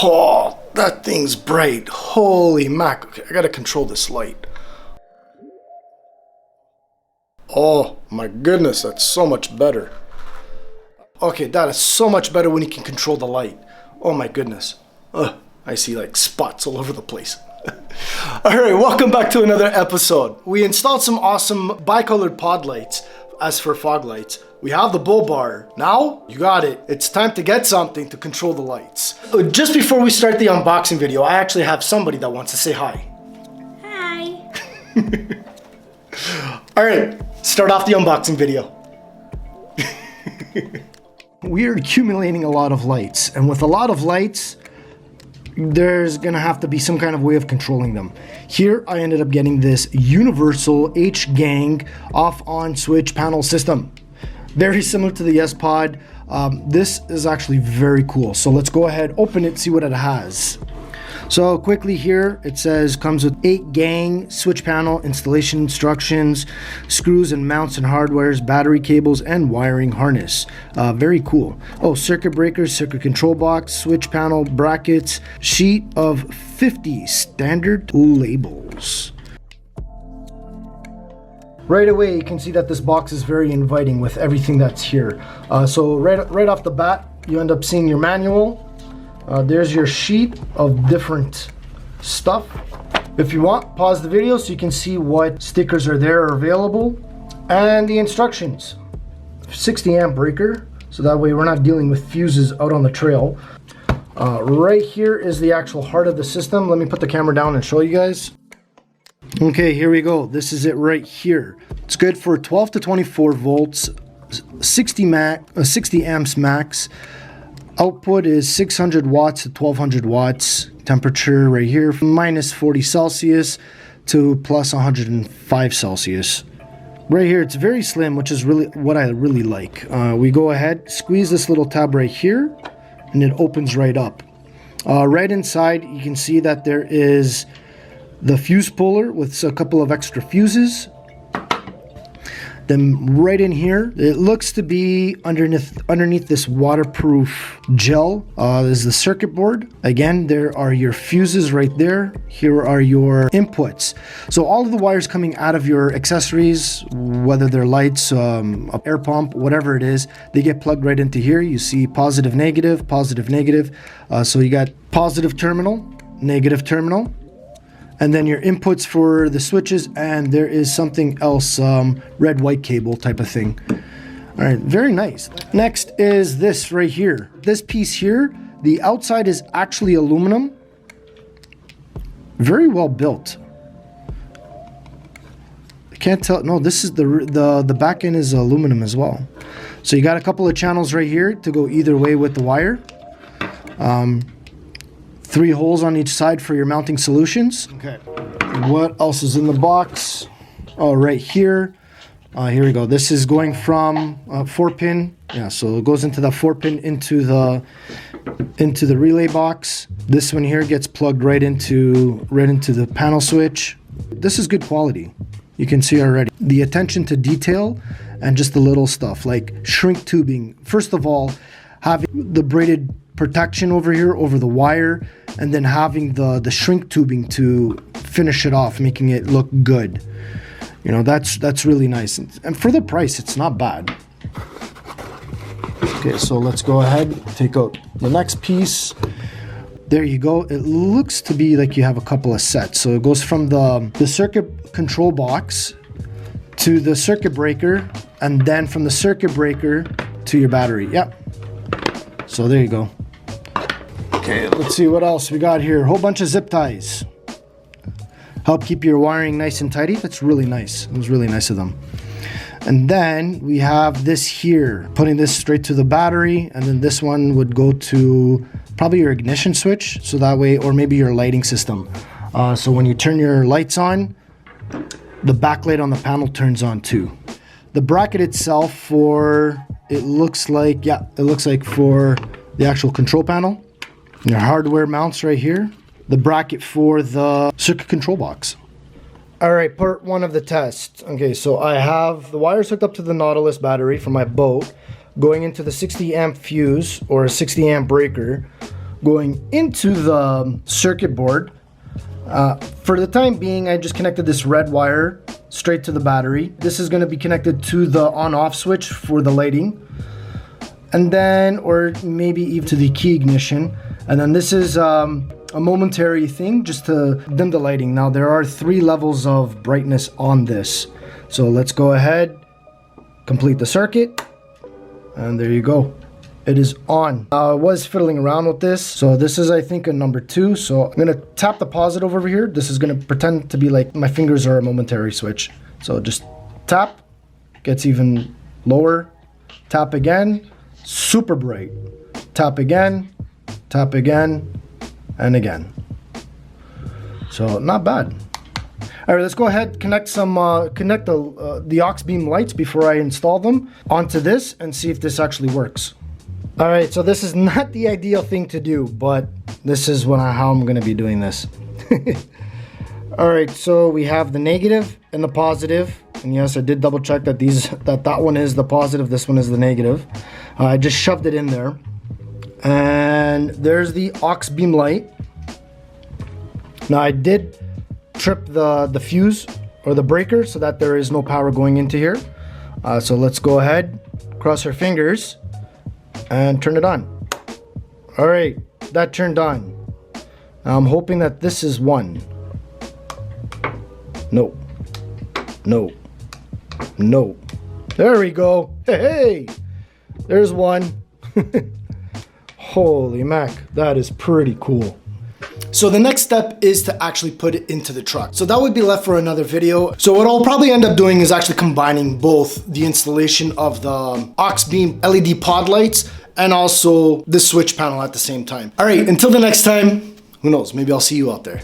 Oh, that thing's bright. Holy mac. Okay, I gotta control this light. Oh my goodness, that's so much better. Okay, that is so much better when you can control the light. Oh my goodness. I see like spots all over the place. Alright, welcome back to another episode. We installed some awesome bicolored pod lights as for fog lights. We have the bull bar. Now, you got it. It's time to get something to control the lights. Just before we start the unboxing video, I actually have somebody that wants to say hi. Hi. Alright, start off the unboxing video. We are accumulating a lot of lights, and with a lot of lights, there's gonna have to be some kind of way of controlling them. Here, I ended up getting this universal H-Gang off-on switch panel system. Very similar to the S-Pod. This is actually very cool. So let's go ahead, open it, see what it has. So quickly here, it says comes with 8-gang switch panel installation instructions, screws and mounts and hardwares, battery cables, and wiring harness. Very cool. Oh, circuit breakers, circuit control box, switch panel, brackets, sheet of 50 standard labels. Right away, you can see that this box is very inviting with everything that's here. So right off the bat, you end up seeing your manual. There's your sheet of different stuff. If you want, pause the video so you can see what stickers are there or available. And the instructions. 60 amp breaker, so that way we're not dealing with fuses out on the trail. Right here is the actual heart of the system. Let me put the camera down and show you guys. Okay, here we go. This is it right here. It's good for 12 to 24 volts, 60 amps max. Output is 600 watts to 1200 watts. Temperature right here from minus 40 Celsius to plus 105 Celsius. Right here, it's very slim, which is really what I really like. We go ahead, squeeze this little tab right here, and it opens right up. Right inside, you can see that there is the fuse puller with a couple of extra fuses. Then right in here, it looks to be underneath this waterproof gel is the circuit board. Again, there are your fuses right there. Here are your inputs. So all of the wires coming out of your accessories, whether they're lights, air pump, whatever it is, they get plugged right into here. You see positive, negative, positive, negative. So you got positive terminal, negative terminal. And then your inputs for the switches, and there is something else, red-white cable type of thing. All right, very nice. Next is this right here. This piece here, the outside is actually aluminum. Very well built. I can't tell. No, this is the back end is aluminum as well. So you got a couple of channels right here to go either way with the wire. 3 holes on each side for your mounting solutions. Okay. What else is in the box? Oh, right here. Here we go. This is going from 4-pin. Yeah, so it goes into the 4-pin into the relay box. This one here gets plugged right into the panel switch. This is good quality. You can see already the attention to detail and just the little stuff like shrink tubing. First of all, having the braided protection over here over the wire, and then having the shrink tubing to finish it off, making it look good. You know, that's really nice, and for the price, it's not bad. Okay, so let's go ahead, take out the next piece. There you go. It looks to be like you have a couple of sets. So it goes from the circuit control box to the circuit breaker, and then from the circuit breaker to your battery. Yep. So there you go. Okay, let's see what else we got here. A whole bunch of zip ties. Help keep your wiring nice and tidy. That's really nice. It was really nice of them. And then we have this here, putting this straight to the battery, and then this one would go to probably your ignition switch, so that way, or maybe your lighting system. So when you turn your lights on, the backlight on the panel turns on too. The bracket itself it looks like for the actual control panel. Your hardware mounts right here. The bracket for the circuit control box. All right, part 1 of the test. Okay, so I have the wires hooked up to the Nautilus battery for my boat, going into the 60 amp fuse or a 60 amp breaker, going into the circuit board. For the time being, I just connected this red wire straight to the battery. This is going to be connected to the on-off switch for the lighting, and then, or maybe even to the key ignition. And then this is a momentary thing just to dim the lighting. Now there are 3 levels of brightness on this. So let's go ahead, complete the circuit, and there you go. It is on. I was fiddling around with this. So this is, I think, a number 2. So I'm gonna tap the positive over here. This is gonna pretend to be like my fingers are a momentary switch. So just tap, gets even lower, tap again, super bright, tap again, and again. So not bad. All right, let's go ahead, connect the aux beam lights before I install them onto this and see if this actually works. All right, so this is not the ideal thing to do, but this is how I'm gonna be doing this. All right, so we have the negative and the positive. And yes, I did double check that that one is the positive, this one is the negative. I just shoved it in there. And there's the aux beam light. Now I did trip the fuse or the breaker so that there is no power going into here. So let's go ahead, cross our fingers, and turn it on. All right, that turned on. Now I'm hoping that this is 1. No. There we go. Hey, there's 1. Holy mac, that is pretty cool. So the next step is to actually put it into the truck. So that would be left for another video. So what I'll probably end up doing is actually combining both the installation of the aux beam LED pod lights and also the switch panel at the same time. All right, until the next time, who knows, maybe I'll see you out there.